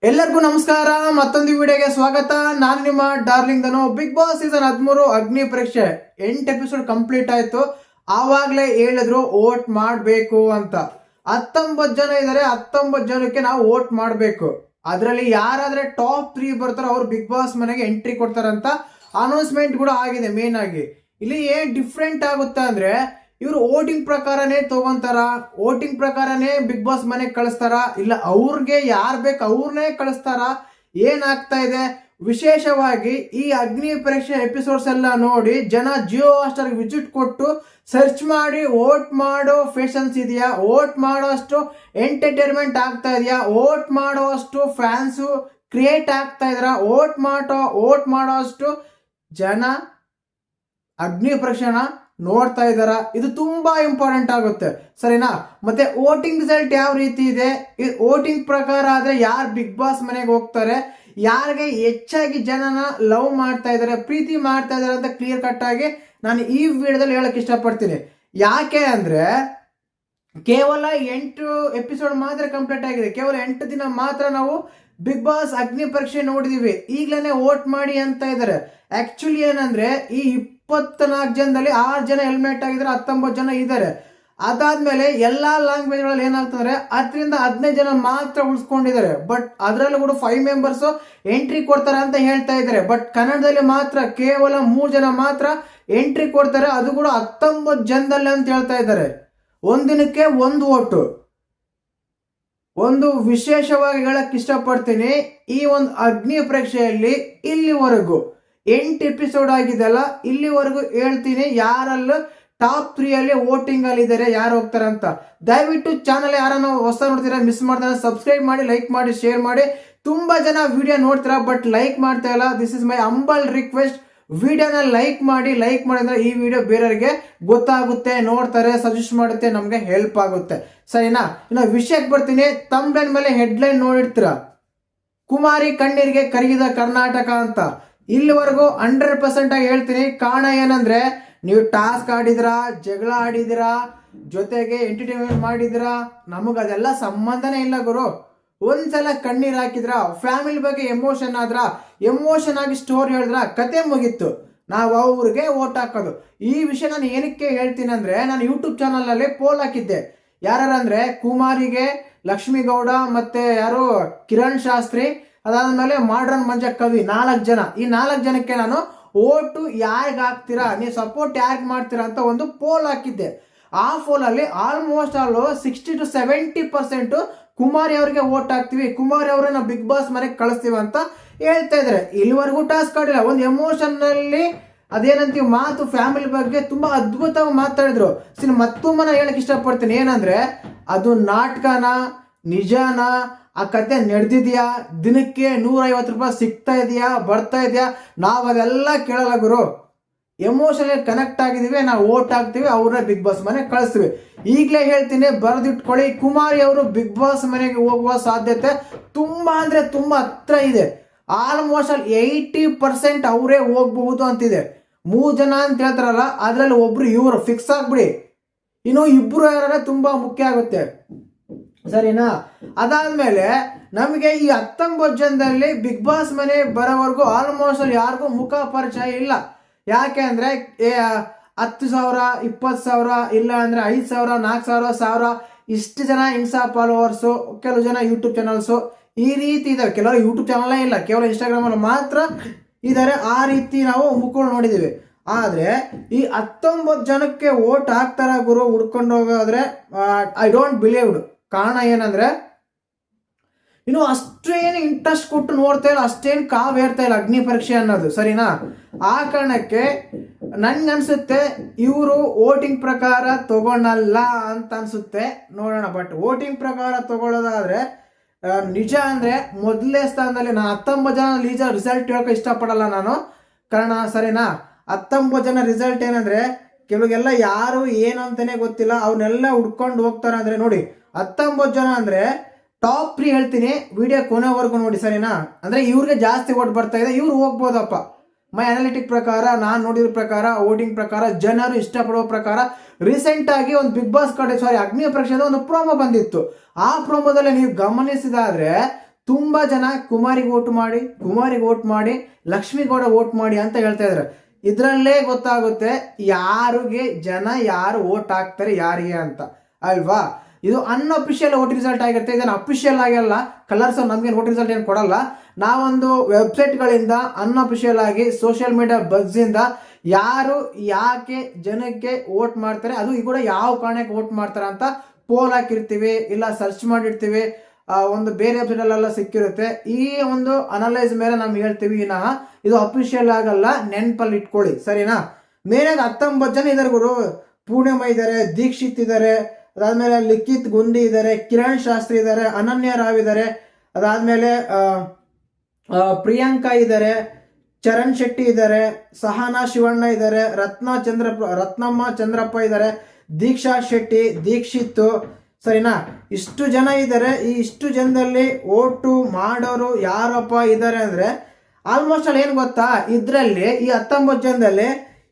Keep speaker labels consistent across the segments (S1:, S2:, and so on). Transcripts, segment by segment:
S1: ಎಲ್ಲರಿಗೂ ನಮಸ್ಕಾರ. ಮತ್ತೊಂದು ವಿಡಿಯೋಗೆ ಸ್ವಾಗತ. ನಾನು ನಿಮ್ಮ ಡಾರ್ಲಿಂಗ್ ಧನು. ಬಿಗ್ ಬಾಸ್ ಸೀಸನ್ 13 ಅಗ್ನಿ ಪರೀಕ್ಷೆ 8 ಎಪಿಸೋಡ್ ಕಂಪ್ಲೀಟ್ ಆಯ್ತು. ಆವಾಗಲೇ ಹೇಳಿದ್ರು ವೋಟ್ ಮಾಡಬೇಕು ಅಂತ. 19 ಜನ ಇದ್ದಾರೆ, 19 ಜನಕ್ಕೆ ನಾವು ವೋಟ್ ಮಾಡಬೇಕು. ಅದರಲ್ಲಿ ಯಾರಾದ್ರೆ ಟಾಪ್ 3 ಬರ್ತಾರೋ ಅವ್ರು ಬಿಗ್ ಬಾಸ್ ಮನೆಗೆ ಎಂಟ್ರಿ ಕೊಡ್ತಾರಂತ ಅನೌನ್ಸ್ಮೆಂಟ್ ಕೂಡ ಆಗಿದೆ. ಮೇನ್ ಆಗಿ ಇಲ್ಲಿ ಏನ್ ಡಿಫ್ರೆಂಟ್ ಆಗುತ್ತೆ ಅಂದ್ರೆ, ಇವರು ವೋಟಿಂಗ್ ಪ್ರಕಾರನೇ ತಗೊಂತಾರ, ವೋಟಿಂಗ್ ಪ್ರಕಾರನೇ ಬಿಗ್ ಬಾಸ್ ಮನೆಗೆ ಕಳಿಸ್ತಾರ, ಇಲ್ಲ ಅವ್ರಿಗೆ ಯಾರು ಬೇಕು ಅವ್ರನ್ನೇ ಕಳಿಸ್ತಾರ, ಏನಾಗ್ತಾ ಇದೆ? ವಿಶೇಷವಾಗಿ ಈ ಅಗ್ನಿ ಪರೀಕ್ಷೆ ಎಪಿಸೋಡ್ಸ್ ಎಲ್ಲ ನೋಡಿ ಜನ ಜಿಯೋ ಹಾಟ್‌ಸ್ಟಾರ್ ವಿಸಿಟ್ ಕೊಟ್ಟು ಸರ್ಚ್ ಮಾಡಿ ವೋಟ್ ಮಾಡೋ ಫೇಷನ್ಸ್ ಇದೆಯಾ, ವೋಟ್ ಮಾಡೋಷ್ಟು ಎಂಟರ್ಟೈನ್ಮೆಂಟ್ ಆಗ್ತಾ ಇದೆಯಾ, ವೋಟ್ ಮಾಡೋಷ್ಟು ಫ್ಯಾನ್ಸು ಕ್ರಿಯೇಟ್ ಆಗ್ತಾ ಇದಾರ, ವೋಟ್ ಮಾಡೋಷ್ಟು ಜನ ಅಗ್ನಿ ಪರೀಕ್ಷೆನ ನೋಡ್ತಾ ಇದ್ದಾರಾ? ಇದು ತುಂಬಾ ಇಂಪಾರ್ಟೆಂಟ್ ಆಗುತ್ತೆ, ಸರಿನಾ? ಮತ್ತೆ ವೋಟಿಂಗ್ ರಿಸಲ್ಟ್ ಯಾವ ರೀತಿ ಇದೆ, ವೋಟಿಂಗ್ ಪ್ರಕಾರ ಆದ್ರೆ ಯಾರು ಬಿಗ್ ಬಾಸ್ ಮನೆಗೆ ಹೋಗ್ತಾರೆ, ಯಾರಿಗೆ ಹೆಚ್ಚಾಗಿ ಜನನ ಲವ್ ಮಾಡ್ತಾ ಇದ್ದಾರೆ, ಪ್ರೀತಿ ಮಾಡ್ತಾ ಇದಾರೆ ಅಂತ ಕ್ಲಿಯರ್ ಕಟ್ ಆಗಿ ನಾನು ಈ ವಿಡಿಯೋದಲ್ಲಿ ಹೇಳಕ್ ಇಷ್ಟಪಡ್ತೀನಿ. ಯಾಕೆ ಅಂದ್ರೆ ಕೇವಲ 8 ಎಪಿಸೋಡ್ ಮಾತ್ರ ಕಂಪ್ಲೀಟ್ ಆಗಿದೆ, ಕೇವಲ 8 ದಿನ ಮಾತ್ರ ನಾವು ಬಿಗ್ ಬಾಸ್ ಅಗ್ನಿ ಪರೀಕ್ಷೆ ನೋಡಿದೀವಿ. ಈಗ್ಲೇನೆ ವೋಟ್ ಮಾಡಿ ಅಂತ ಇದ್ದಾರೆ. ಆಕ್ಚುಲಿ ಏನಂದ್ರೆ ಈ 24 ಜನದಲ್ಲಿ 6 ಜನ ಹೆಲ್ಮೆಟ್ ಆಗಿದ್ದಾರೆ, 19 ಜನ ಇದ್ದಾರೆ. ಅದಾದ್ಮೇಲೆ ಎಲ್ಲಾ ಲ್ಯಾಂಗ್ವೇಜ್ ಗಳಲ್ಲಿ ಏನಾಗ್ತಂದ್ರೆ 10ರಿಂದ 15 ಜನ ಮಾತ್ರ ಉಳಿಸ್ಕೊಂಡಿದ್ದಾರೆ. ಬಟ್ ಅದರಲ್ಲೂ ಕೂಡ 5 ಮೆಂಬರ್ಸ್ ಎಂಟ್ರಿ ಕೊಡ್ತಾರೆ ಅಂತ ಹೇಳ್ತಾ ಇದ್ದಾರೆ. ಬಟ್ ಕನ್ನಡದಲ್ಲಿ ಮಾತ್ರ ಕೇವಲ 3 ಜನ ಮಾತ್ರ ಎಂಟ್ರಿ ಕೊಡ್ತಾರೆ, ಅದು ಕೂಡ 19 ಜನದಲ್ಲಿ ಅಂತ ಹೇಳ್ತಾ ಇದ್ದಾರೆ. ಒಂದಿನಕ್ಕೆ 1 ವೋಟು. ಒಂದು ವಿಶೇಷವಾಗಿ ಹೇಳಕ್ ಇಷ್ಟಪಡ್ತೀನಿ, ಈ ಒಂದು ಅಗ್ನಿ ಪರೀಕ್ಷೆಯಲ್ಲಿ ಇಲ್ಲಿವರೆಗೂ 8 ಎಪಿಸೋಡ್ ಆಗಿದೆಲ್ಲ, ಇಲ್ಲಿವರೆಗೂ ಹೇಳ್ತೀನಿ ಯಾರಲ್ಲೂ ಟಾಪ್ 3 ಅಲ್ಲಿ ವೋಟಿಂಗ್ ಅಲ್ಲಿ ಇದ್ದಾರೆ, ಯಾರು ಹೋಗ್ತಾರೆ ಅಂತ. ದಯವಿಟ್ಟು ಚಾನಲ್ ಯಾರನ್ನ ಹೊಸ ನೋಡ್ತೀರಾ, ಮಿಸ್ ಮಾಡ್ತಾರೆ, ಸಬ್ಸ್ಕ್ರೈಬ್ ಮಾಡಿ, ಲೈಕ್ ಮಾಡಿ, ಶೇರ್ ಮಾಡಿ. ತುಂಬಾ ಜನ ವಿಡಿಯೋ ನೋಡ್ತೀರಾ ಬಟ್ ಲೈಕ್ ಮಾಡ್ತಾ ಇಲ್ಲ. This is my humble request. ವಿಡಿಯೋನ ಲೈಕ್ ಮಾಡಿದ್ರೆ ಈ ವಿಡಿಯೋ ಬೇರೆಯವರಿಗೆ ಗೊತ್ತಾಗುತ್ತೆ, ನೋಡ್ತಾರೆ, ಸಜೆಸ್ಟ್ ಮಾಡುತ್ತೆ, ನಮ್ಗೆ ಹೆಲ್ಪ್ ಆಗುತ್ತೆ, ಸರಿನಾ? ಇನ್ನು ವಿಷಯಕ್ಕೆ ಬರ್ತೀನಿ. ತಮ್ಬ್ಲೈನ್ ಮೇಲೆ ಹೆಡ್ಲೈನ್ ನೋಡಿರ್ತೀರ, ಕುಮಾರಿ ಕಣ್ಣೀರಿಗೆ ಕರಗಿದ ಕರ್ನಾಟಕ ಅಂತ. ಇಲ್ಲಿವರೆಗೂ 100% ಆಗಿ ಹೇಳ್ತೀನಿ. ಕಾರಣ ಏನಂದ್ರೆ, ನೀವು ಟಾಸ್ಕ್ ಆಡಿದಿರಾ, ಜಗಳ ಆಡಿದಿರಾ, ಜೊತೆಗೆ ಎಂಟರ್ಟೈನ್ಮೆಂಟ್ ಮಾಡಿದಿರಾ, ನಮಗದೆಲ್ಲ ಸಂಬಂಧನೇ ಇಲ್ಲ ಗುರು. ಒಂದ್ಸಲ ಕಣ್ಣೀರ್ ಹಾಕಿದ್ರ, ಫ್ಯಾಮಿಲಿ ಬಗ್ಗೆ ಎಮೋಷನ್ ಆಗಿ ಸ್ಟೋರಿ ಹೇಳಿದ್ರ, ಕತೆ ಮುಗೀತು. ನಾವು ಅವ್ರಿಗೆ ವೋಟ್ ಹಾಕೋದು. ಈ ವಿಷಯ ನಾನು ಏನಕ್ಕೆ ಹೇಳ್ತೀನಿ ಅಂದ್ರೆ, ನಾನು ಯೂಟ್ಯೂಬ್ ಚಾನಲ್ ನಲ್ಲಿ ಪೋಲ್ ಹಾಕಿದ್ದೆ. ಯಾರಂದ್ರೆ ಕುಮಾರಿಗೆ, ಲಕ್ಷ್ಮೀ ಗೌಡ, ಮತ್ತೆ ಯಾರು ಕಿರಣ್ ಶಾಸ್ತ್ರಿ, ಅದಾದ್ಮೇಲೆ ಮಾಡ್ರನ್ ಮಂಜ ಕವಿ, 4 ಜನ. ಈ 4 ಜನಕ್ಕೆ ನಾನು ಓಟು ಯಾರಿಗೆ ಹಾಕ್ತೀರಾ, ನೀವು ಸಪೋರ್ಟ್ ಯಾರಿಗೆ ಮಾಡ್ತೀರಾ ಅಂತ ಒಂದು ಪೋಲ್ ಹಾಕಿದ್ದೆ. ಆ ಪೋಲ್ ಅಲ್ಲಿ ಆಲ್ಮೋಸ್ಟ್ 60 to 70% ಕುಮಾರಿ ಅವರಿಗೆ ವೋಟ್ ಹಾಕ್ತಿವಿ, ಕುಮಾರಿ ಅವರನ್ನ ಬಿಗ್ ಬಾಸ್ ಮನೆಗೆ ಕಳಿಸ್ತೀವಿ ಅಂತ ಹೇಳ್ತಾ ಇದಾರೆ. ಇಲ್ಲಿವರೆಗೂ ಟಾಸ್ಕ್ ಆಡಿಲ್ಲ. ಒಂದು ಎಮೋಷನ್ ನಲ್ಲಿ ಅದೇನಂತೀವಿ ಮಾತು, ಫ್ಯಾಮಿಲಿ ಬಗ್ಗೆ ತುಂಬಾ ಅದ್ಭುತವಾಗಿ ಮಾತಾಡಿದ್ರು. ಮತ್ತೊಮ್ಮೆ ಹೇಳಕ್ ಇಷ್ಟಪಡ್ತೀನಿ, ಏನಂದ್ರೆ ಅದು ನಾಟಕನ, ನಿಜಾನ, ಆ ಕತೆ ನಡೆದಿದ್ಯಾ, ದಿನಕ್ಕೆ 150 ರೂಪಾಯಿ ಸಿಗ್ತಾ ಇದೆಯಾ, ಬರ್ತಾ ಇದೆಯಾ, ನಾವು ಅದೆಲ್ಲ ಕೇಳಲ್ಲ ಗುರು. ಎಮೋಷನಲ್ ಕನೆಕ್ಟ್ ಆಗಿದೀವಿ, ನಾವು ವೋಟ್ ಹಾಕ್ತಿವಿ, ಅವ್ರನ್ನ ಬಿಗ್ ಬಾಸ್ ಮನೆಗೆ ಕಳಿಸ್ತೀವಿ. ಈಗಲೇ ಹೇಳ್ತೀನಿ, ಬರೆದಿಟ್ಕೊಳ್ಳಿ, ಕುಮಾರಿ ಅವರು ಬಿಗ್ ಬಾಸ್ ಮನೆಗೆ ಹೋಗುವ ಸಾಧ್ಯತೆ ತುಂಬಾ ಅಂದ್ರೆ ತುಂಬಾ ಹತ್ರ ಇದೆ. ಆಲ್ಮೋಸ್ಟ್ 80% ಅವರೇ ಹೋಗಬಹುದು ಅಂತಿದೆ. 3 ಜನ ಅಂತ ಹೇಳ್ತಾರಲ್ಲ, ಅದ್ರಲ್ಲಿ ಒಬ್ರು ಇವರು ಫಿಕ್ಸ್ ಆಗ್ಬಿಡಿ. ಇನ್ನು 2 ಯಾರ ತುಂಬಾ ಮುಖ್ಯ ಆಗುತ್ತೆ, ಸರಿನಾ? ಅದಾದ್ಮೇಲೆ ನಮಗೆ ಈ 19 ಜನದಲ್ಲಿ ಬಿಗ್ ಬಾಸ್ ಮನೆ ಬರೋವರೆಗೂ ಆಲ್ಮೋಸ್ಟ್ ಯಾರಿಗೂ ಮುಖ ಪರಿಚಯ ಇಲ್ಲ. ಯಾಕೆ ಅಂದ್ರೆ 10,000, 20,000, ಇಲ್ಲ ಅಂದ್ರೆ 5,000, 4,000, 1,000 ಇಷ್ಟು ಜನ ಇನ್ಸ್ಟಾ ಫಾಲೋವರ್ಸು, ಕೆಲವು ಜನ ಯೂಟ್ಯೂಬ್ ಚಾನಲ್ಸು ಈ ರೀತಿ ಇದಾವೆ. ಕೆಲವರು ಯೂಟ್ಯೂಬ್ ಚಾನಲ್ ಇಲ್ಲ, ಕೇವಲ ಇನ್ಸ್ಟಾಗ್ರಾಮ್ ಅಲ್ಲಿ ಮಾತ್ರ ಇದಾರೆ. ಆ ರೀತಿ ನಾವು ಮುಖಗಳು ನೋಡಿದೀವಿ. ಆದ್ರೆ ಈ 19 ಜನಕ್ಕೆ ವೋಟ್ ಹಾಕ್ತಾರ ಗುರು ಹುಡ್ಕೊಂಡು ಹೋಗೋದ್ರೆ ಐ ಡೋಂಟ್ ಬಿಲೀವ್ಡ್. ಕಾರಣ ಏನಂದ್ರೆ, ಇನ್ನು ಅಷ್ಟೇನು ಇಂಟ್ರೆಸ್ಟ್ ಕೊಟ್ಟು ನೋಡ್ತಾ ಇಲ್ಲ, ಅಷ್ಟೇನು ಕಾವೇರ್ತಾ ಇಲ್ಲ ಅಗ್ನಿ ಪರೀಕ್ಷೆ ಅನ್ನೋದು, ಸರಿನಾ? ಆ ಕಾರಣಕ್ಕೆ ನನ್ಗನ್ಸುತ್ತೆ ಇವರು ವೋಟಿಂಗ್ ಪ್ರಕಾರ ತಗೊಳಲ್ಲ ಅಂತ ಅನ್ಸುತ್ತೆ. ನೋಡೋಣ. ಬಟ್ ವೋಟಿಂಗ್ ಪ್ರಕಾರ ತಗೊಳ್ಳೋದಾದ್ರೆ ನಿಜ ಅಂದ್ರೆ ಮೊದಲನೇ ಸ್ಥಾನದಲ್ಲಿ ನಾನು 19 ಜನ ರಿಸಲ್ಟ್ ಹೇಳಕ್ಕೆ ಇಷ್ಟಪಡಲ್ಲ ನಾನು. ಕಾರಣ ಸರಿನಾ, 19 ಜನ ರಿಸಲ್ಟ್ ಏನಂದ್ರೆ ಕೆಲವೆಲ್ಲ ಯಾರು ಏನು ಅಂತಾನೆ ಗೊತ್ತಿಲ್ಲ, ಅವನ್ನೆಲ್ಲ ಹುಡ್ಕೊಂಡು ಹೋಗ್ತಾರೆ. ಅಂದ್ರೆ ನೋಡಿ, 19 ಜನ ಅಂದ್ರೆ ಟಾಪ್ 3 ಹೇಳ್ತೀನಿ, ವಿಡಿಯೋ ಕೊನೆವರೆಗೂ ನೋಡಿ, ಸರಿನಾ? ಅಂದ್ರೆ ಇವ್ರಿಗೆ ಜಾಸ್ತಿ ವೋಟ್ ಬರ್ತಾ ಇದೆ, ಇವ್ರು ಹೋಗ್ಬೋದಪ್ಪ. ಮೈ ಅನಾಲಿಟಿಕ್ ಪ್ರಕಾರ, ನಾನು ನೋಡಿರೋ ಪ್ರಕಾರ, ವೋಟಿಂಗ್ ಪ್ರಕಾರ, ಜನರು ಇಷ್ಟಪಡುವ ಪ್ರಕಾರ, ರೀಸೆಂಟ್ ಆಗಿ ಒಂದು ಬಿಗ್ ಬಾಸ್ ಅಗ್ನಿ ಪರೀಕ್ಷೆದ ಒಂದು ಪ್ರೋಮೋ ಬಂದಿತ್ತು. ಆ ಪ್ರೋಮೋದಲ್ಲಿ ನೀವು ಗಮನಿಸಿದಾದ್ರೆ ತುಂಬಾ ಜನ ಕುಮಾರಿಗೆ ವೋಟ್ ಮಾಡಿ ಲಕ್ಷ್ಮೀಗೌಡ ವೋಟ್ ಮಾಡಿ ಅಂತ ಹೇಳ್ತಾ ಇದ್ದಾರೆ. ಇದ್ರಲ್ಲೇ ಗೊತ್ತಾಗುತ್ತೆ ಯಾರು ವೋಟ್ ಹಾಕ್ತಾರೆ ಯಾರಿಗೆ ಅಂತ ಅಲ್ವಾ. ಇದು ಅನ್ಅಫಿಷಿಯಲ್ ವೋಟ್ ರಿಸಲ್ಟ್ ಆಗಿರುತ್ತೆ. ಇದನ್ನು ಅಫಿಷಿಯಲ್ ಆಗಲ್ಲ, ಕಲರ್ಸ್ ನಮ್ಗೆ ವೋಟ್ ರಿಸಲ್ಟ್ ಏನು ಕೊಡಲ್ಲ. ನಾವೊಂದು ವೆಬ್ಸೈಟ್ಗಳಿಂದ ಅನ್ಅಫಿಷಿಯಲ್ ಆಗಿ ಸೋಷಿಯಲ್ ಮೀಡಿಯಾ ಬಗ್ಸಿಂದ ಯಾರು ಯಾಕೆ ಜನಕ್ಕೆ ವೋಟ್ ಮಾಡ್ತಾರೆ, ಅದು ಕೂಡ ಯಾವ ಕಾರಣಕ್ಕೆ ವೋಟ್ ಮಾಡ್ತಾರೆ ಅಂತ ಪೋಲ್ ಹಾಕಿರ್ತೀವಿ, ಇಲ್ಲ ಸರ್ಚ್ ಮಾಡಿರ್ತೀವಿ, ಒಂದು ಬೇರೆ ವೆಬ್ಸೈಟಲ್ಲೆಲ್ಲ ಸಿಕ್ಕಿರುತ್ತೆ. ಈ ಒಂದು ಅನಲೈಸ್ ಮೇಲೆ ನಾವು ಹೇಳ್ತೀವಿ, ಇದು ಅಫಿಷಿಯಲ್ ಆಗಲ್ಲ, ನೆನಪಲ್ಲಿ ಇಟ್ಕೊಳ್ಳಿ ಸರಿನಾ. ಮೇನಾಗಿ 19 ಜನ ಇದ್ದಾರೆ ಗುರು. ಪೂರ್ಣಿಮಾ ಇದ್ದಾರೆ, ದೀಕ್ಷಿತ್ ಇದ್ದಾರೆ, ಅದಾದ್ಮೇಲೆ ಲಿಖಿತ್ ಗುಂಡಿ ಇದ್ದಾರೆ, ಕಿರಣ್ ಶಾಸ್ತ್ರಿ ಇದ್ದಾರೆ, ಅನನ್ಯ ರಾವ್ ಇದ್ದಾರೆ, ಅದಾದ್ಮೇಲೆ ಪ್ರಿಯಾಂಕಾ ಇದ್ದಾರೆ, ಚರಣ್ ಶೆಟ್ಟಿ ಇದ್ದಾರೆ, ಸಹನಾ ಶಿವಣ್ಣ ಇದ್ದಾರೆ, ರತ್ನಮ್ಮ ಚಂದ್ರಪ್ಪ ಇದ್ದಾರೆ, ದೀಕ್ಷಾ ಶೆಟ್ಟಿ, ದೀಕ್ಷಿತ್ ಸರಿನಾ. ಇಷ್ಟು ಜನ ಇದ್ದಾರೆ. ಈ ಇಷ್ಟು ಜನದಲ್ಲಿ ಓಟು ಮಾಡೋರು ಯಾರಪ್ಪ ಇದ್ದಾರೆ ಅಂದ್ರೆ ಆಲ್ಮೋಸ್ಟ್ ಅಲ್ಲಿ ಏನು ಗೊತ್ತಾ, ಇದರಲ್ಲಿ ಈ 19 ಜನದಲ್ಲಿ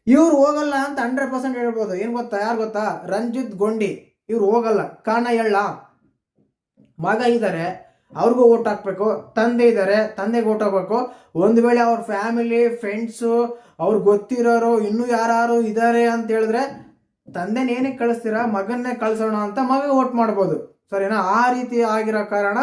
S1: ಇವ್ರು ಹೋಗಲ್ಲ ಅಂತ 100% ಹೇಳ್ಬೋದು. ಏನು ಗೊತ್ತಾ, ಯಾರು ಗೊತ್ತಾ, ರಂಜಿತ್ ಗೊಂಡಿ ಇವ್ರು ಹೋಗಲ್ಲ. ಕಾರಣ ಮಗ ಇದ್ದಾರೆ, ಅವ್ರಿಗೂ ಓಟ್ ಹಾಕ್ಬೇಕು. ತಂದೆ ಇದ್ದಾರೆ, ತಂದೆಗೆ ಓಟ್ ಹಾಕ್ಬೇಕು. ಒಂದು ವೇಳೆ ಅವ್ರ ಫ್ಯಾಮಿಲಿ ಫ್ರೆಂಡ್ಸು ಅವ್ರಿಗೆ ಗೊತ್ತಿರೋರು ಇನ್ನೂ ಯಾರು ಇದ್ದಾರೆ ಅಂತ ಹೇಳಿದ್ರೆ ತಂದೆನ ಏನಕ್ಕೆ ಕಳಿಸ್ತೀರಾ, ಮಗನ್ನೇ ಕಳ್ಸೋಣ ಅಂತ ಮಗ ಓಟ್ ಮಾಡ್ಬೋದು ಸರಿನಾ. ಆ ರೀತಿ ಆಗಿರೋ ಕಾರಣ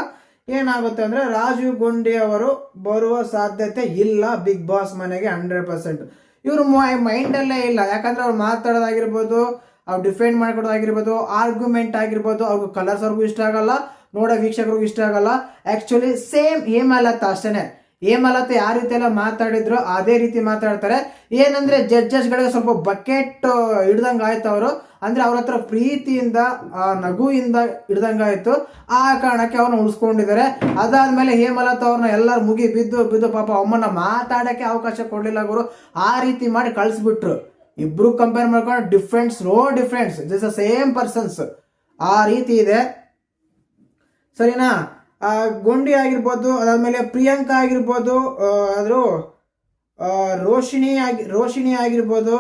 S1: ಏನಾಗುತ್ತೆ ಅಂದ್ರೆ ರಾಜೀವ್ ಗೊಂಡಿ ಅವರು ಬರುವ ಸಾಧ್ಯತೆ ಇಲ್ಲ ಬಿಗ್ ಬಾಸ್ ಮನೆಗೆ 100%. ಇವರು ಮೈಂಡಲ್ಲೇ ಇಲ್ಲ. ಯಾಕಂದ್ರೆ ಅವ್ರು ಮಾತಾಡೋದಾಗಿರ್ಬೋದು, ಅವ್ರು ಡಿಫೆಂಡ್ ಮಾಡ್ಕೊಡೋದಾಗಿರ್ಬೋದು, ಆರ್ಗ್ಯುಮೆಂಟ್ ಆಗಿರ್ಬೋದು, ಅವ್ರಿಗೂ ಕಲರ್ಸ್ ಅವ್ರಿಗೂ ಇಷ್ಟ ಆಗಲ್ಲ, ನೋಡೋ ವೀಕ್ಷಕರಿಗೂ ಇಷ್ಟ ಆಗಲ್ಲ. ಆಕ್ಚುಲಿ ಸೇಮ್ ಹೇಮಲತಾ ಅಷ್ಟೇನೆ. ಹೇಮಲತಾ ಯಾವ ರೀತಿ ಎಲ್ಲ ಮಾತಾಡಿದ್ರು ಅದೇ ರೀತಿ ಮಾತಾಡ್ತಾರೆ. ಏನಂದ್ರೆ ಜಡ್ಜಸ್ಗಳಿಗೆ ಸ್ವಲ್ಪ ಬಕೆಟ್ ಹಿಡ್ದಂಗ ಆಯ್ತು ಅವರು. ಅಂದ್ರೆ ಅವ್ರ ಹತ್ರ ಪ್ರೀತಿಯಿಂದ ನಗುವಿಂದ ಹಿಡ್ದಂಗಾಯ್ತು. ಆ ಕಾರಣಕ್ಕೆ ಅವ್ರನ್ನ ಉಳಿಸ್ಕೊಂಡಿದ್ದಾರೆ. ಅದಾದ್ಮೇಲೆ ಹೇಮಲತಾ ಅವ್ರನ್ನ ಎಲ್ಲರೂ ಮುಗಿ ಬಿದ್ದು ಪಾಪ ಅಮ್ಮನ್ನ ಮಾತಾಡಕ್ಕೆ ಅವಕಾಶ ಕೊಡ್ಲಿಲ್ಲ ಗುರು. ಆ ರೀತಿ ಮಾಡಿ ಕಳಿಸ್ಬಿಟ್ರು. ಇಬ್ರು ಕಂಪೇರ್ ಮಾಡ್ಕೊಂಡು no difference, this same persons. ಆ ರೀತಿ ಇದೆ ಸರಿನಾ. ಗೊಂಡಿ ಆಗಿರ್ಬೋದು, ಅದಾದ್ಮೇಲೆ ಪ್ರಿಯಾಂಕಾ ಆಗಿರ್ಬೋದು, ರೋಶಿನಿ ಆಗಿರ್ಬೋದು,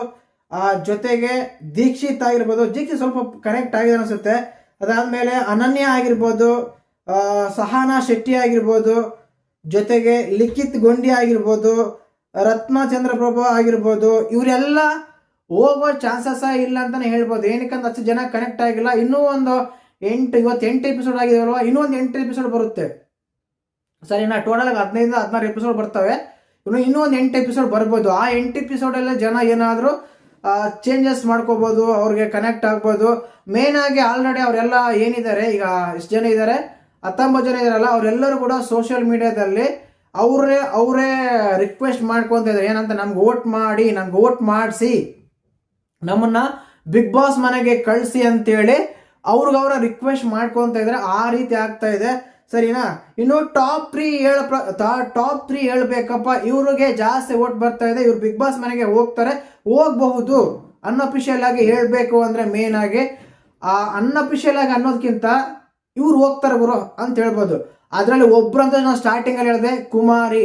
S1: ಜೊತೆಗೆ ದೀಕ್ಷಿತ್ ಆಗಿರ್ಬೋದು. ದೀಕ್ಷಿತ್ ಸ್ವಲ್ಪ ಕನೆಕ್ಟ್ ಆಗಿದೆ ಅನಿಸುತ್ತೆ. ಅದಾದ್ಮೇಲೆ ಅನನ್ಯ ಆಗಿರ್ಬೋದು, ಸಹನಾ ಶೆಟ್ಟಿ ಆಗಿರ್ಬೋದು, ಜೊತೆಗೆ ಲಿಖಿತ್ ಗೊಂಡಿ ಆಗಿರ್ಬೋದು, ರತ್ನ ಚಂದ್ರಪ್ರಭು ಆಗಿರ್ಬೋದು. ಇವರೆಲ್ಲ ಹೋಗೋ ಚಾನ್ಸಸ್ ಇಲ್ಲ ಅಂತಾನೆ ಹೇಳ್ಬೋದು. ಏನಕ್ಕಂದ್ರೆ ಅಷ್ಟು ಜನ ಕನೆಕ್ಟ್ ಆಗಿಲ್ಲ. ಇನ್ನೂ ಒಂದು 8 ಎಪಿಸೋಡ್ ಆಗಿದಾವಲ್ವಾ, ಇನ್ನೂ ಒಂದು 8 ಎಪಿಸೋಡ್ ಬರುತ್ತೆ ಸರಿನಾ. ಟೋಟಲ್ 15-16 ಎಪಿಸೋಡ್ ಬರ್ತವೆ. ಇನ್ನೂ ಒಂದು 8 ಎಪಿಸೋಡ್ ಬರ್ಬೋದು. ಆ 8 ಎಪಿಸೋಡಲ್ಲೇ ಜನ ಏನಾದರೂ ಚೇಂಜಸ್ ಮಾಡ್ಕೋಬೋದು, ಅವ್ರಿಗೆ ಕನೆಕ್ಟ್ ಆಗ್ಬೋದು. ಮೇನ್ ಆಗಿ ಆಲ್ರೆಡಿ ಅವರೆಲ್ಲ ಏನಿದ್ದಾರೆ, ಈಗ ಎಷ್ಟು ಜನ ಇದ್ದಾರೆ, 19 ಜನ ಇದಾರಲ್ಲ, ಅವರೆಲ್ಲರೂ ಕೂಡ ಸೋಷಿಯಲ್ ಮೀಡಿಯಾದಲ್ಲಿ ಅವರೇ ರಿಕ್ವೆಸ್ಟ್ ಮಾಡ್ಕೊತ ಇದ್ದಾರೆ. ಏನಂತ, ನಮ್ಗೆ ಓಟ್ ಮಾಡಿಸಿ ನಮ್ಮನ್ನ ಬಿಗ್ ಬಾಸ್ ಮನೆಗೆ ಕಳಿಸಿ ಅಂತೇಳಿ ಅವ್ರಿಗವ್ರ ರಿಕ್ವೆಸ್ಟ್ ಮಾಡ್ಕೊಂತ ಇದ್ದಾರೆ. ಆ ರೀತಿ ಆಗ್ತಾ ಇದೆ ಸರಿನಾ. ಇನ್ನು ಟಾಪ್ 3 ಹೇಳ್ಬೇಕಪ್ಪ, ಇವ್ರಿಗೆ ಜಾಸ್ತಿ ಓಟ್ ಬರ್ತಾ ಇದೆ. ಇವ್ರು ಬಿಗ್ ಬಾಸ್ ಮನೆಗೆ ಹೋಗಬಹುದು ಅನ್ಅಫಿಷಿಯಲ್ ಆಗಿ ಹೇಳ್ಬೇಕು ಅಂದ್ರೆ. ಮೇನ್ ಆಗಿ ಅನ್ಅಫಿಷಿಯಲ್ ಆಗಿ ಅನ್ನೋದಕ್ಕಿಂತ ಇವ್ರು ಹೋಗ್ತಾರೆ ಗುರು ಅಂತ ಹೇಳ್ಬೋದು. ಅದರಲ್ಲಿ ಒಬ್ರಂತ ನಾವು ಸ್ಟಾರ್ಟಿಂಗ್ ಅಲ್ಲಿ ಹೇಳಿದೆ, ಕುಮಾರಿ.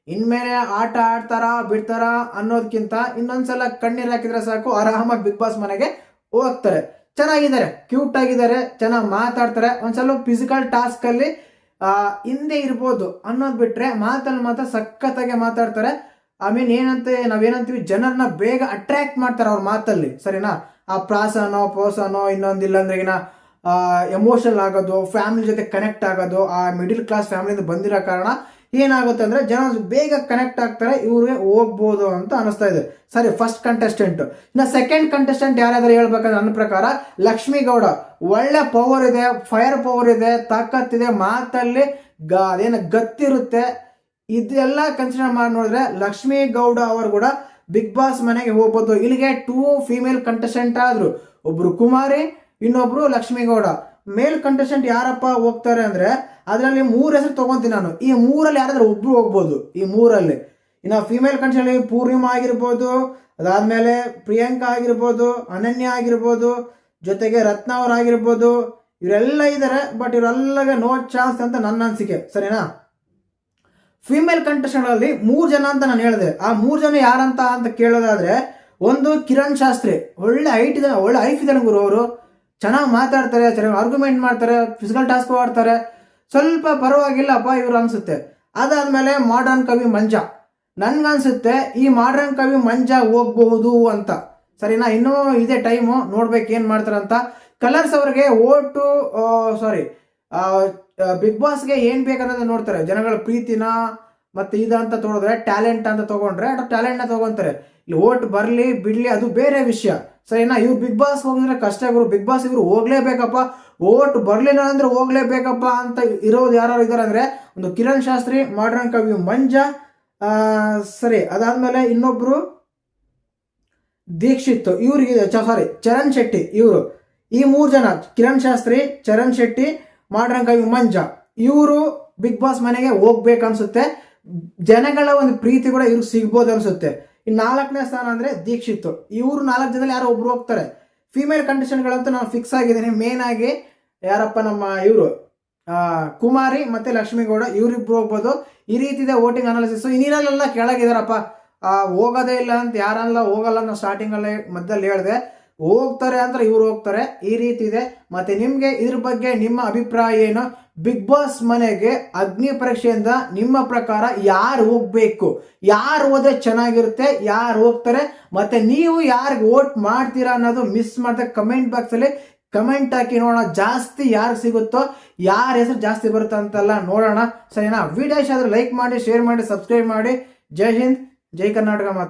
S1: ಇನ್ಮೇಲೆ ಆಟ ಆಡ್ತಾರಾ ಬಿಡ್ತಾರಾ ಅನ್ನೋದಕ್ಕಿಂತ ಇನ್ನೊಂದ್ಸಲ ಕಣ್ಣೀರ್ ಹಾಕಿದ್ರೆ ಸಾಕು, ಆರಾಮಾಗಿ ಬಿಗ್ ಬಾಸ್ ಮನೆಗೆ ಹೋಗ್ತಾರೆ. ಚೆನ್ನಾಗಿದ್ದಾರೆ, ಕ್ಯೂಟ್ ಆಗಿದ್ದಾರೆ, ಚೆನ್ನಾಗಿ ಮಾತಾಡ್ತಾರೆ. ಒಂದ್ಸಲ ಫಿಸಿಕಲ್ ಟಾಸ್ಕ್ ಅಲ್ಲಿ ಹಿಂದೆ ಇರ್ಬೋದು ಅನ್ನೋದು ಬಿಟ್ರೆ ಮಾತ್ರ ಸಖತ್ತಾಗಿ ಮಾತಾಡ್ತಾರೆ. ನಾವೇನಂತೀವಿ, ಜನರನ್ನ ಬೇಗ ಅಟ್ರಾಕ್ಟ್ ಮಾಡ್ತಾರೆ ಅವ್ರ ಮಾತಲ್ಲಿ ಸರಿನಾ. ಆ ಪೋಸನೋ ಇನ್ನೊಂದಿಲ್ಲ ಅಂದ್ರೆ ಎಮೋಷನಲ್ ಆಗೋದು, ಫ್ಯಾಮಿಲಿ ಜೊತೆ ಕನೆಕ್ಟ್ ಆಗೋದು, ಆ ಮಿಡಿಲ್ ಕ್ಲಾಸ್ ಫ್ಯಾಮಿಲಿಯಿಂದ ಬಂದಿರೋ ಕಾರಣ ಏನಾಗುತ್ತೆ ಅಂದ್ರೆ ಜನ ಬೇಗ ಕನೆಕ್ಟ್ ಆಗ್ತಾರೆ, ಇವ್ರಿಗೆ ಹೋಗ್ಬೋದು ಅಂತ ಅನಿಸ್ತಾ ಇದೆ. ಸರಿ, ಫಸ್ಟ್ ಕಂಟೆಸ್ಟೆಂಟ್. ಇನ್ನು ಸೆಕೆಂಡ್ ಕಂಟೆಸ್ಟೆಂಟ್ ಯಾರಾದ್ರೂ ಹೇಳ್ಬೇಕಂದ್ರೆ ನನ್ನ ಪ್ರಕಾರ ಲಕ್ಷ್ಮೀಗೌಡ. ಒಳ್ಳೆ ಪವರ್ ಇದೆ, ಫೈರ್ ಪವರ್ ಇದೆ, ತಾಕತ್ತಿದೆ, ಮಾತಲ್ಲಿ ಗತ್ತಿರುತ್ತೆ. ಇದೆಲ್ಲ ಕನ್ಸಿಡರ್ ಮಾಡಿ ನೋಡಿದ್ರೆ ಲಕ್ಷ್ಮೀಗೌಡ ಅವರು ಕೂಡ ಬಿಗ್ ಬಾಸ್ ಮನೆಗೆ ಹೋಗ್ಬೋದು. ಇಲ್ಲಿಗೆ 2 ಫೀಮೇಲ್ ಕಂಟೆಸ್ಟೆಂಟ್ ಆದ್ರು, ಒಬ್ರು ಕುಮಾರಿ, ಇನ್ನೊಬ್ರು ಲಕ್ಷ್ಮೀಗೌಡ. ಮೇಲ್ ಕಂಟೆಸ್ಟೆಂಟ್ ಯಾರಪ್ಪ ಹೋಗ್ತಾರೆ ಅಂದ್ರೆ ಅದರಲ್ಲಿ 3 ಹೆಸರು ತಗೊಂತೀನಿ ನಾನು. ಈ 3ರಲ್ಲಿ ಯಾರಾದ್ರೂ ಒಬ್ರು ಹೋಗ್ಬೋದು. ಈ 3ರಲ್ಲಿ ಇನ್ನು ಫಿಮೇಲ್ ಕಂಟೆಸ್ಟೆಂಟ್ ಪೂರ್ಣಿಮಾ ಆಗಿರ್ಬೋದು, ಅದಾದ್ಮೇಲೆ ಪ್ರಿಯಾಂಕಾ ಆಗಿರ್ಬೋದು, ಅನನ್ಯ ಆಗಿರ್ಬೋದು, ಜೊತೆಗೆ ರತ್ನ ಅವ್ರ ಆಗಿರ್ಬೋದು. ಇವರೆಲ್ಲ ಇದ್ದಾರೆ. ಬಟ್ ಇವರೆಲ್ಲಗೆ ನೋ ಚಾನ್ಸ್ ಅಂತ ನನ್ನ ಅನಿಸಿಕೆ ಸರಿನಾ. ಫಿಮೇಲ್ ಕಂಟೆಸ್ಟೆಂಟ್ ಅಲ್ಲಿ 3 ಜನ ಅಂತ ನಾನು ಹೇಳಿದೆ. ಆ 3 ಜನ ಯಾರಂತ ಅಂತ ಕೇಳೋದಾದ್ರೆ, ಒಂದು ಕಿರಣ್ ಶಾಸ್ತ್ರಿ. ಒಳ್ಳೆ ಹೈಟ್ ಇದೆ, ಒಳ್ಳೆ ಐಫ್ ಇದ್ದಾನೆ ಗುರು. ಅವರು ಚೆನ್ನಾಗಿ ಮಾತಾಡ್ತಾರೆ, ಚೆನ್ನಾಗಿ ಆರ್ಗ್ಯುಮೆಂಟ್ ಮಾಡ್ತಾರೆ, ಫಿಸಿಕಲ್ ಟಾಸ್ಕ್ ಆಡ್ತಾರೆ. ಸ್ವಲ್ಪ ಪರವಾಗಿಲ್ಲಪ್ಪ ಇವ್ರು ಅನ್ಸುತ್ತೆ. ಅದಾದ್ಮೇಲೆ ಮಾಡರ್ನ್ ಕವಿ ಮಂಜ, ನನ್ಗನ್ಸುತ್ತೆ ಈ ಮಾಡರ್ನ್ ಕವಿ ಮಂಜ ಹೋಗ್ಬಹುದು ಅಂತ. ಸರಿನಾ? ಇನ್ನೂ ಇದೆ ಟೈಮು, ನೋಡ್ಬೇಕು ಏನ್ ಮಾಡ್ತಾರಂತ. ಕಲರ್ಸ್ ಅವ್ರಿಗೆ ಓಟು ಬಿಗ್ ಬಾಸ್ಗೆ ಏನ್ ಬೇಕನ್ನೋದು ನೋಡ್ತಾರೆ. ಜನಗಳ ಪ್ರೀತಿನ ಮತ್ತೆ ಇದಂತ ತಗೊಂಡ್ರೆ, ಟ್ಯಾಲೆಂಟ್ ಅಂತ ತಗೊಂಡ್ರೆ ಟ್ಯಾಲೆಂಟ್ ನ ತಗೊಂತಾರೆ. ಇಲ್ಲಿ ಓಟ್ ಬರ್ಲಿ ಬಿಡ್ಲಿ ಅದು ಬೇರೆ ವಿಷಯ. ಸರಿನಾ? ಇವ್ರು ಬಿಗ್ ಬಾಸ್ ಹೋಗಿದ್ರೆ ಕಷ್ಟ ಗುರು. ಬಿಗ್ ಬಾಸ್ ಇವ್ರು ಹೋಗ್ಲೇಬೇಕಪ್ಪ, ಓಟ್ ಬರ್ಲಿಲ್ಲ ಅಂದ್ರೆ ಹೋಗ್ಲೇಬೇಕಪ್ಪ ಅಂತ ಇರೋದು ಯಾರು ಇದಾರೆ ಅಂದ್ರೆ ಒಂದು ಕಿರಣ್ ಶಾಸ್ತ್ರಿ, ಮಾಡರ್ನ್ ಕವಿ ಮಂಜ, ಸರಿ ಅದಾದ್ಮೇಲೆ ಇನ್ನೊಬ್ರು ದೀಕ್ಷಿತ್, ಇವ್ರಿಗೆ ಚರಣ್ ಶೆಟ್ಟಿ. ಇವರು ಈ 3 ಜನ, ಕಿರಣ್ ಶಾಸ್ತ್ರಿ, ಚರಣ್ ಶೆಟ್ಟಿ, ಮಾಡರ್ನ್ ಕವಿ ಮಂಜ, ಇವರು ಬಿಗ್ ಬಾಸ್ ಮನೆಗೆ ಹೋಗ್ಬೇಕನ್ಸುತ್ತೆ. ಜನಗಳ ಒಂದು ಪ್ರೀತಿ ಕೂಡ ಇವ್ರು ಸಿಗ್ಬೋದು ಅನ್ಸುತ್ತೆ. ಇನ್ನು 4ನೇ ಸ್ಥಾನ ಅಂದ್ರೆ ದೀಕ್ಷಿತ್. ಇವ್ರು 4 ಜನದಲ್ಲಿ ಯಾರೋ ಒಬ್ರು ಹೋಗ್ತಾರೆ. ಫಿಮೇಲ್ ಕಂಡೀಷನ್ಗಳಂತೂ ನಾನು ಫಿಕ್ಸ್ ಆಗಿದ್ದೀನಿ. ಮೇನ್ ಆಗಿ ಯಾರಪ್ಪ, ನಮ್ಮ ಇವರು ಕುಮಾರಿ ಮತ್ತೆ ಲಕ್ಷ್ಮೀಗೌಡ, ಇವ್ರಿಬ್ರು ಹೋಗ್ಬೋದು. ಈ ರೀತಿ ಇದೆ ವೋಟಿಂಗ್ ಅನಾಲಿಸಿಸ್. ಇನ್ನಿರಲ್ಲೆಲ್ಲ ಕೆಳಗಿದಾರಪ್ಪ, ಹೋಗೋದೇ ಇಲ್ಲ ಅಂತ ಯಾರಲ್ಲ ಹೋಗಲ್ಲ. ನಾವು ಸ್ಟಾರ್ಟಿಂಗ್ ಅಲ್ಲೇ ಮಧ್ಯದಲ್ಲಿ ಹೇಳಿದೆ, ಹೋಗ್ತಾರೆ ಅಂದ್ರೆ ಇವ್ರು ಹೋಗ್ತಾರೆ. ಈ ರೀತಿ ಇದೆ. ಮತ್ತೆ ನಿಮ್ಗೆ ಇದ್ರ ಬಗ್ಗೆ ನಿಮ್ಮ ಅಭಿಪ್ರಾಯ ಏನು? ಬಿಗ್ ಬಾಸ್ ಮನೆಗೆ ಅಗ್ನಿ ಪರೀಕ್ಷೆಯಿಂದ ನಿಮ್ಮ ಪ್ರಕಾರ ಯಾರು ಹೋಗ್ಬೇಕು, ಯಾರು ಹೋದ್ರೆ ಚೆನ್ನಾಗಿರುತ್ತೆ, ಯಾರು ಹೋಗ್ತಾರೆ, ಮತ್ತೆ ನೀವು ಯಾರಿಗೆ ವೋಟ್ ಮಾಡ್ತೀರಾ ಅನ್ನೋದು ಮಿಸ್ ಮಾಡದೆ ಕಮೆಂಟ್ ಬಾಕ್ಸ್ ಅಲ್ಲಿ ಕಮೆಂಟ್ ಹಾಕಿ ನೋಡೋಣ. ಜಾಸ್ತಿ ಯಾರು ಸಿಗುತ್ತೋ, ಯಾರ ಹೆಸರು ಜಾಸ್ತಿ ಬರುತ್ತೋ ಅಂತೆಲ್ಲ ನೋಡೋಣ. ಸರಿನಾ? ವಿಡಿಯೋ ಇಷ್ಟ ಆದ್ರೆ ಲೈಕ್ ಮಾಡಿ, ಶೇರ್ ಮಾಡಿ, ಸಬ್ಸ್ಕ್ರೈಬ್ ಮಾಡಿ. ಜೈ ಹಿಂದ್, ಜೈ ಕರ್ನಾಟಕ ಮಾತು.